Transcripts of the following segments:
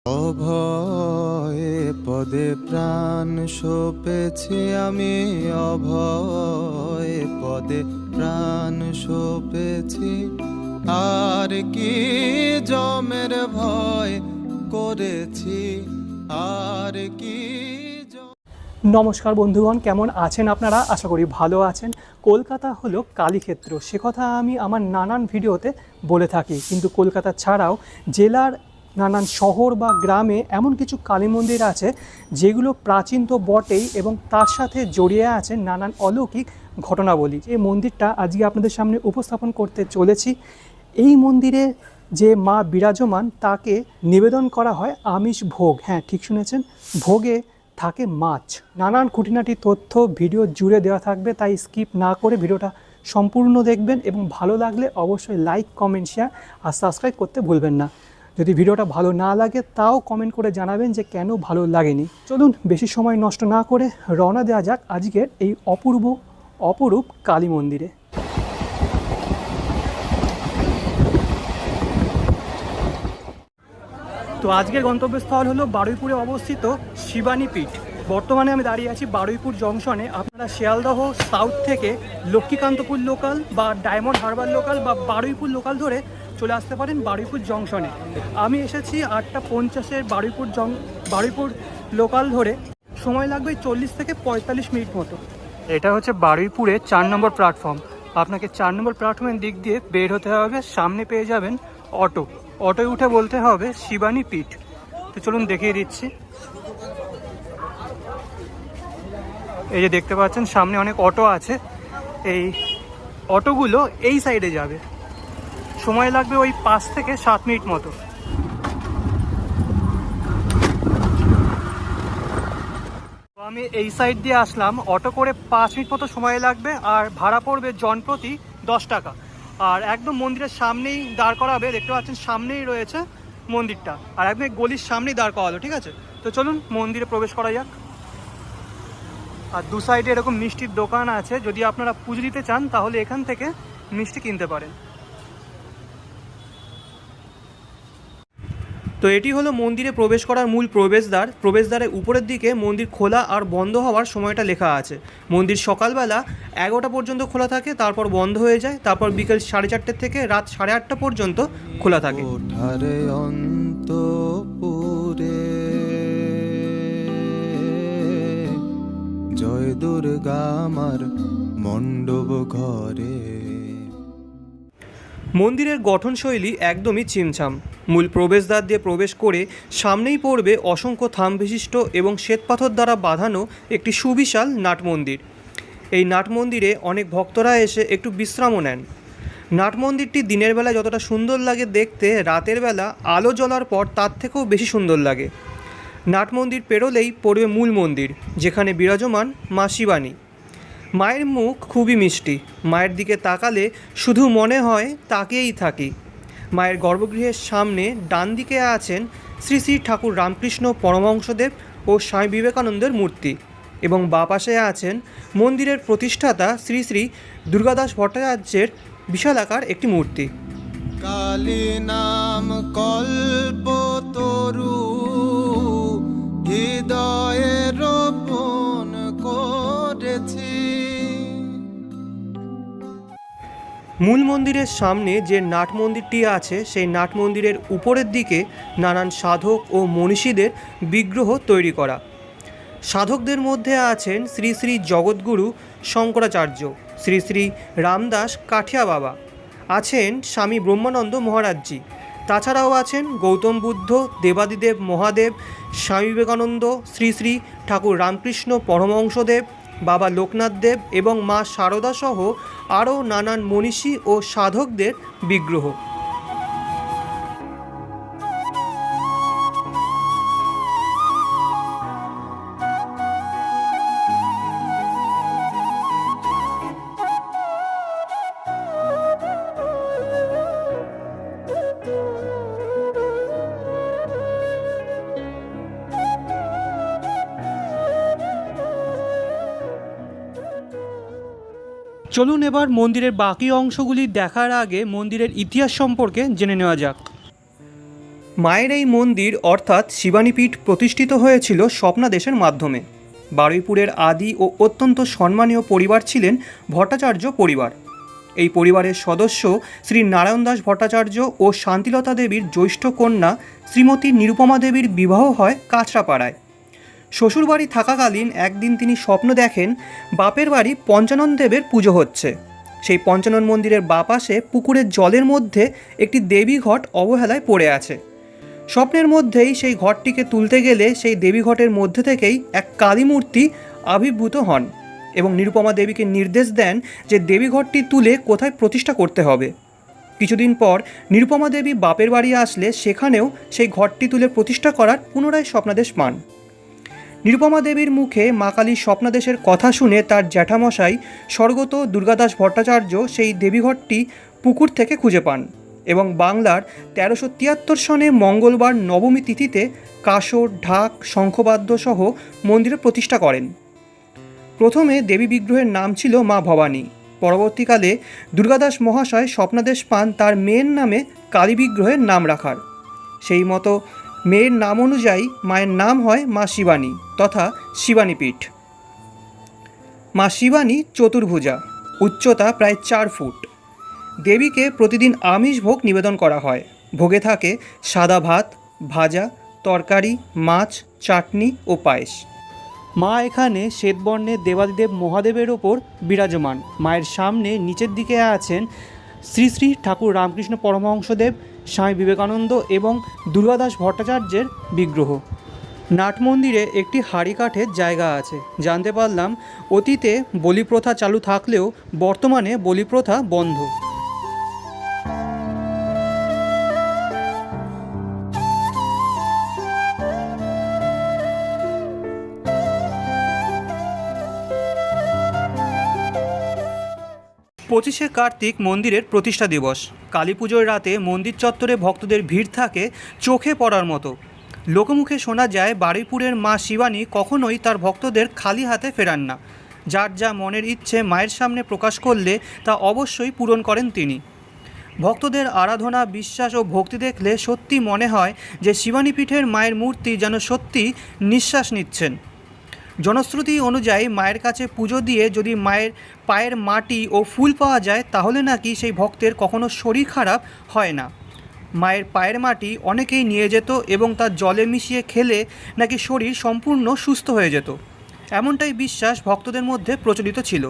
অভয়ে পদে প্রাণ সপেছি আমি, অভয়ে পদে প্রাণ সপেছি। আর কি জমের ভয় করেছি, আর কি। নমস্কার বন্ধুগণ, কেমন আছেন আপনারা? আশা করি ভালো আছেন। কলকাতা হলো কালীক্ষেত্র, সে কথা আমি আমার নানান ভিডিওতে বলে থাকি। কিন্তু কলকাতা ছাড়াও জেলার নানান শহর বা গ্রামে এমন কিছু কালী মন্দির আছে যেগুলো প্রাচীন তো বটেই, এবং তার সাথে জড়িয়ে আছে নানান অলৌকিক ঘটনাবলী। এই মন্দিরটা আজকে আপনাদের সামনে উপস্থাপন করতে চলেছি। এই মন্দিরে যে মা বিরাজমান তাকে নিবেদন করা হয় আমিষ ভোগ। হ্যাঁ, ঠিক শুনেছেন, ভোগে থাকে মাছ। নানান খুঁটিনাটি তথ্য ভিডিও জুড়ে দেওয়া থাকবে, তাই স্কিপ না করে ভিডিওটা সম্পূর্ণ দেখবেন এবং ভালো লাগলে অবশ্যই লাইক, কমেন্ট, শেয়ার আর সাবস্ক্রাইব করতে ভুলবেন না। যদি ভিডিওটা ভালো না লাগে তাও কমেন্ট করে জানাবেন যে কেন ভালো লাগেনি। চলুন বেশি সময় নষ্ট না করে রওনা দেওয়া যাক আজকের এই অপরূপ কালী মন্দিরে। তো আজকের গন্তব্যস্থল হলো বারুইপুরে অবস্থিত শিবানী পীঠ। বর্তমানে আমি দাঁড়িয়ে আছি বারুইপুর জংশনে। আপনারা শিয়ালদহ সাউথ থেকে লক্ষ্মীকান্তপুর লোকাল বা ডায়মন্ড হারবার লোকাল বা বারুইপুর লোকাল ধরে চলে আসতে পারেন বারুইপুর জংশনে। আমি এসেছি 8:50-এর বারুইপুর লোকাল ধরে। সময় লাগবে 40 থেকে 45 মিনিট মতো। এটা হচ্ছে বারুইপুরে 4 নম্বর প্ল্যাটফর্ম। আপনাকে 4 নম্বর প্ল্যাটফর্মের দিক দিয়ে বের হতে হবে, সামনে পেয়ে যাবেন অটোয় উঠে বলতে হবে শিবানী পীঠ। তো চলুন দেখিয়ে দিচ্ছি। এই যে দেখতে পাচ্ছেন সামনে অনেক অটো আছে, এই অটোগুলো এই সাইডে যাবে। সময় লাগবে ওই 5 থেকে 7 মিনিট মতো। তো আমি এই সাইড দিয়ে আসলাম, অটো করে 5 মিনিট মতো সময় লাগবে, আর ভাড়া পড়বে জনপ্রতি 10 টাকা। আর একদম মন্দিরের সামনেই দাঁড় করাবে, দেখতে পাচ্ছেন সামনেই রয়েছে মন্দিরটা, আর একদম গলির সামনেই দাঁড় করালো। ঠিক আছে, তো চলুন মন্দিরে প্রবেশ করা যাক। আর দু সাইডে এরকম মিষ্টির দোকান আছে, যদি আপনারা পুজো দিতে চান তাহলে এখান থেকে মিষ্টি কিনতে পারেন। তো এটি হলো মন্দিরে প্রবেশ করার মূল প্রবেশদ্বার। প্রবেশদ্বারের উপরের দিকে মন্দির খোলা আর বন্ধ হওয়ার সময়টা লেখা আছে। মন্দির সকালবেলা 11টা পর্যন্ত খোলা থাকে, তারপর বন্ধ হয়ে যায়, তারপর বিকেল 4:30 থেকে রাত 8:30 পর্যন্ত খোলা থাকে। জয় দুর্গা আমার মণ্ডপ ঘরে। মন্দিরের গঠনশৈলী একদমই ছিমছাম। মূল প্রবেশদ্বার দিয়ে প্রবেশ করে সামনেই পড়বে অসংখ্য থাম বিশিষ্ট এবং শ্বেতপাথর দ্বারা বাঁধানো একটি সুবিশাল নাট মন্দির। এই নাট মন্দিরে অনেক ভক্তরা এসে একটু বিশ্রামও নেন। নাট মন্দিরটি দিনের বেলা যতটা সুন্দর লাগে দেখতে, রাতের বেলা আলো জ্বলার পর তার থেকেও বেশি সুন্দর লাগে। নাট মন্দির পেরোলেই পড়বে মূল মন্দির, যেখানে বিরাজমান মা শিবানী। মায়ের মুখ খুবই মিষ্টি, মায়ের দিকে তাকালে শুধু মনে হয় তাকিয়েই থাকি। মায়ের গর্ভগৃহের সামনে ডান দিকে আছেন শ্রী শ্রী ঠাকুর রামকৃষ্ণ পরমহংসদেব ও স্বামী বিবেকানন্দের মূর্তি, এবং বাঁ পাশে আছেন মন্দিরের প্রতিষ্ঠাতা শ্রী শ্রী দুর্গাদাস ভট্টাচার্যের বিশালাকার একটি মূর্তি। কালী নাম কল্পতরু হৃদয়ে রোপণ করেছি। মূল মন্দিরের সামনে যে নাট মন্দিরটি আছে, সেই নাট মন্দিরের উপরের দিকে নানান সাধক ও মনীষীদের বিগ্রহ তৈরি করা। সাধকদের মধ্যে আছেন শ্রী শ্রী জগৎগুরু শঙ্করাচার্য, শ্রী শ্রী রামদাস কাঠিয়া বাবা, আছেন স্বামী ব্রহ্মানন্দ মহারাজজি। তাছাড়াও আছেন গৌতম বুদ্ধ, দেবাদিদেব মহাদেব, স্বামী বিবেকানন্দ, শ্রী শ্রী ঠাকুর রামকৃষ্ণ পরমহংসদেব, বাবা লোকনাথ দেব এবং মা শারদা সহ আরও নানান মনীষী ও সাধকদের বিগ্রহ। চলুন এবার মন্দিরের বাকি অংশগুলি দেখার আগে মন্দিরের ইতিহাস সম্পর্কে জেনে নেওয়া যাক। মায়ের এই মন্দির অর্থাৎ শিবানীপীঠ প্রতিষ্ঠিত হয়েছিল স্বপ্নাদেশের মাধ্যমে। বারুইপুরের আদি ও অত্যন্ত সম্মানীয় পরিবার ছিলেন ভট্টাচার্য পরিবার। এই পরিবারের সদস্য শ্রী নারায়ণ দাস ভট্টাচার্য ও শান্তিলতা দেবীর জ্যৈষ্ঠ কন্যা শ্রীমতী নিরুপমা দেবীর বিবাহ হয় কাঁচরাপাড়ায়। শ্বশুরবাড়ি থাকাকালীন একদিন তিনি স্বপ্ন দেখেন বাপের বাড়ি পঞ্চানন দেবের পুজো হচ্ছে। সেই পঞ্চানন মন্দিরের বাপাশে পুকুরের জলের মধ্যে একটি দেবী ঘট অবহেলায় পড়ে আছে। স্বপ্নের মধ্যেই সেই ঘটটিকে তুলতে গেলে সেই দেবী ঘটের মধ্যে থেকেই এক কালী মূর্তি আবির্ভূত হন এবং নিরুপমা দেবীকে নির্দেশ দেন যে দেবী ঘটটি তুলে কোথায় প্রতিষ্ঠা করতে হবে। কিছুদিন পর নিরুপমা দেবী বাপের বাড়ি আসলে সেখানেও সেই ঘটটি তুলে প্রতিষ্ঠা করার পুনরায় স্বপ্নাদেশ পান। নিরুপমা দেবীর মুখে মা কালীর স্বপ্নাদেশের কথা শুনে তার জ্যাঠামশাই স্বর্গত দুর্গাদাস ভট্টাচার্য সেই দেবীঘরটি পুকুর থেকে খুঁজে পান এবং বাংলার 1373 সনে মঙ্গলবার নবমী তিথিতে কাসর, ঢাক, শঙ্খবাদ্য সহ মন্দিরে প্রতিষ্ঠা করেন। প্রথমে দেবী বিগ্রহের নাম ছিল মা ভবানী। পরবর্তীকালে দুর্গাদাস মহাশয় স্বপ্নাদেশ পান তার মেয়ের নামে কালী বিগ্রহের নাম রাখার। সেই মতো মেয়ের নাম অনুযায়ী মায়ের নাম হয় মা শিবানী তথা শিবানীপীঠ। মা শিবানী চতুর্ভুজা, উচ্চতা প্রায় 4 ফুট। দেবীকে প্রতিদিন আমিষ ভোগ নিবেদন করা হয়। ভোগে থাকে সাদা ভাত, ভাজা, তরকারি, মাছ, চাটনি ও পায়েস। মা এখানে শ্বেতবর্ণের দেবাদিদেব মহাদেবের ওপর বিরাজমান। মায়ের সামনে নিচের দিকে আছেন শ্রী শ্রী ঠাকুর রামকৃষ্ণ পরমহংসদেব, স্বামী বিবেকানন্দ এবং দুর্গাদাস ভট্টাচার্যের বিগ্রহ। নাট মন্দিরে একটি হাঁড়ি কাঠের জায়গা আছে। জানতে পারলাম অতীতে বলিপ্রথা চালু থাকলেও বর্তমানে বলিপ্রথা বন্ধ। পঁচিশে কার্তিক মন্দিরের প্রতিষ্ঠা দিবস। কালী পুজোর রাতে মন্দির চত্বরে ভক্তদের ভিড় থাকে চোখে পড়ার মতো। লোকমুখে শোনা যায় বারুইপুরের মা শিবানী কখনোই তার ভক্তদের খালি হাতে ফেরান না। যার যা মনের ইচ্ছে মায়ের সামনে প্রকাশ করলে তা অবশ্যই পূরণ করেন তিনি। ভক্তদের আরাধনা, বিশ্বাস ও ভক্তি দেখলে সত্যি মনে হয় যে শিবানীপীঠের মায়ের মূর্তি যেন সত্যি নিঃশ্বাস নিচ্ছেন। জনশ্রুতি অনুযায়ী মায়ের কাছে পুজো দিয়ে যদি মায়ের পায়ের মাটি ও ফুল পাওয়া যায় তাহলে নাকি সেই ভক্তের কখনো শরীর খারাপ হয় না। মায়ের পায়ের মাটি অনেকেই নিয়ে যেত এবং তা জলে মিশিয়ে খেলে নাকি শরীর সম্পূর্ণ সুস্থ হয়ে যেত। এমনটাই বিশ্বাস ভক্তদের মধ্যে প্রচলিত ছিল।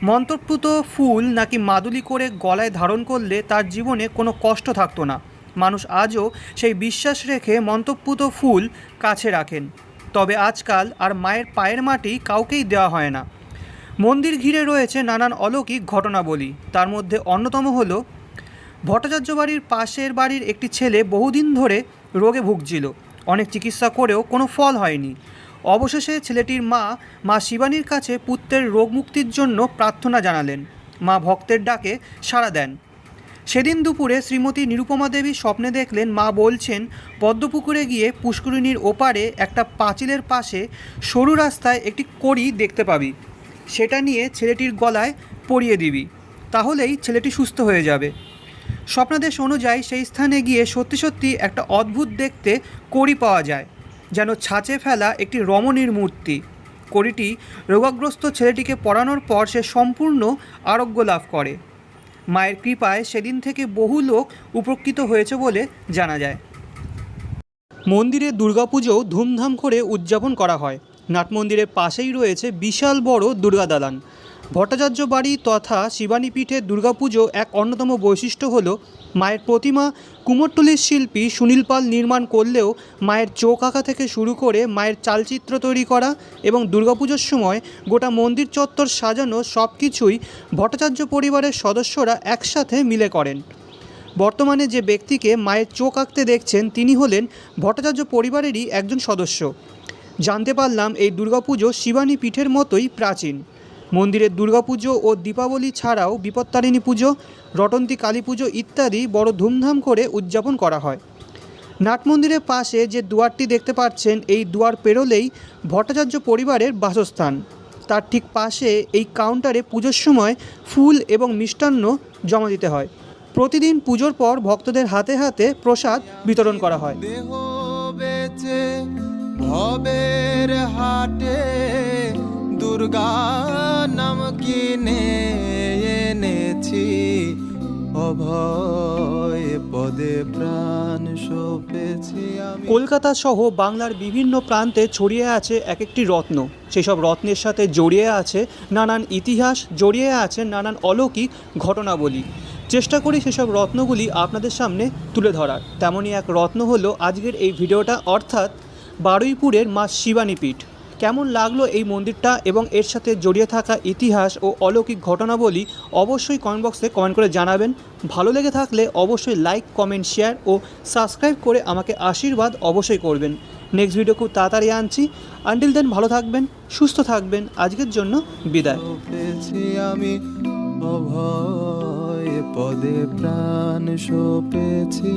মন্ত্রপ্লুত ফুল নাকি মাদুলি করে গলায় ধারণ করলে তার জীবনে কোনো কষ্ট থাকতো না। মানুষ আজও সেই বিশ্বাস রেখে মন্ত্রপ্লুত ফুল কাছে রাখেন। তবে আজকাল আর মায়ের পায়ের মাটি কাউকেই দেওয়া হয় না। মন্দির ঘিরে রয়েছে নানান অলৌকিক ঘটনাবলী। তার মধ্যে অন্যতম হলো ভট্টাচার্য বাড়ির পাশের বাড়ির একটি ছেলে বহুদিন ধরে রোগে ভুগছিল। অনেক চিকিৎসা করেও কোনো ফল হয়নি। অবশেষে ছেলেটির মা শিবানীর কাছে পুত্রের রোগ মুক্তির জন্য প্রার্থনা জানালেন। মা ভক্তের ডাকে সাড়া দেন। সেদিন দুপুরে শ্রীমতী নিরুপমা দেবী স্বপ্নে দেখলেন মা বলছেন, পদ্মপুকুরে গিয়ে পুষ্করিণীর ওপারে একটা পাঁচিলের পাশে সরু রাস্তায় একটি কড়ি দেখতে পাবি, সেটা নিয়ে ছেলেটির গলায় পরিয়ে দিবি, তাহলেই ছেলেটি সুস্থ হয়ে যাবে। স্বপ্নাদেশ অনুযায়ী সেই স্থানে গিয়ে সত্যি সত্যি একটা অদ্ভুত দেখতে কড়ি পাওয়া যায়, যেন ছাঁচে ফেলা একটি রমণীর মূর্তি। কড়িটি রোগাগ্রস্ত ছেলেটিকে পরানোর পর সে সম্পূর্ণ আরোগ্য লাভ করে। মায়ের কৃপায় সেদিন থেকে বহু লোক উপকৃত হয়েছে বলে জানা যায়। মন্দিরে দুর্গাপুজো ধুমধাম করে উদযাপন করা হয়। নাট মন্দিরের পাশেই রয়েছে বিশাল বড় দুর্গা দালান। ভট্টাচার্য বাড়ি তথা শিবানীপীঠের দুর্গাপুজো এক অন্যতম বৈশিষ্ট্য হল মায়ের প্রতিমা কুমোরটুলির শিল্পী সুনীল পাল নির্মাণ করলেও মায়ের চোখ আঁকা থেকে শুরু করে মায়ের চালচিত্র তৈরি করা এবং দুর্গাপুজোর সময় গোটা মন্দির চত্বর সাজানো সব কিছুই ভট্টাচার্য পরিবারের সদস্যরা একসাথে মিলে করেন। বর্তমানে যে ব্যক্তিকে মায়ের চোখ আঁকতে দেখছেন তিনি হলেন ভট্টাচার্য পরিবারেরই একজন সদস্য। জানতে পারলাম এই দুর্গাপুজো শিবানী পীঠের মতোই প্রাচীন। মন্দিরের দুর্গাপুজো ও দীপাবলি ছাড়াও বিপত্তারিণী পুজো, রটন্তী কালী পুজো ইত্যাদি বড় ধুমধাম করে উদযাপন করা হয়। নাট মন্দিরের পাশে যে দুয়ারটি দেখতে পাচ্ছেন, এই দুয়ার পেরোলেই ভট্টাচার্য পরিবারের বাসস্থান। তার ঠিক পাশে এই কাউন্টারে পুজোর সময় ফুল এবং মিষ্টান্ন জমা দিতে হয়। প্রতিদিন পুজোর পর ভক্তদের হাতে হাতে প্রসাদ বিতরণ করা হয়। দেহ বেচে ভবের হাটে দুর্গা নাম কিনে এনেছি, অভয় পদে প্রাণ সপেছি আমি। কলকাতা সহ বাংলার বিভিন্ন প্রান্তে ছড়িয়ে আছে এক একটি রত্ন। সেসব রত্নের সাথে জড়িয়ে আছে নানান ইতিহাস, জড়িয়ে আছে নানান অলৌকিক ঘটনাবলী। চেষ্টা করি সেসব রত্নগুলি আপনাদের সামনে তুলে ধরার। তেমনই এক রত্ন হলো আজকের এই ভিডিওটা, অর্থাৎ বারুইপুরের মা শিবানী পীঠ। কেমন লাগলো এই মন্দিরটা এবং এর সাথে জড়িয়ে থাকা ইতিহাস ও অলৌকিক ঘটনাবলী অবশ্যই কমেন্ট বক্সে কমেন্ট করে জানাবেন। ভালো লেগে থাকলে অবশ্যই লাইক, কমেন্ট, শেয়ার ও সাবস্ক্রাইব করে আমাকে আশীর্বাদ অবশ্যই করবেন। নেক্সট ভিডিও খুব তাড়াতাড়ি আনছি। আনটিল দেন ভালো থাকবেন, সুস্থ থাকবেন। আজকের জন্য বিদায়। সপেছি আমি, অভয় পদে প্রাণ সপেছি।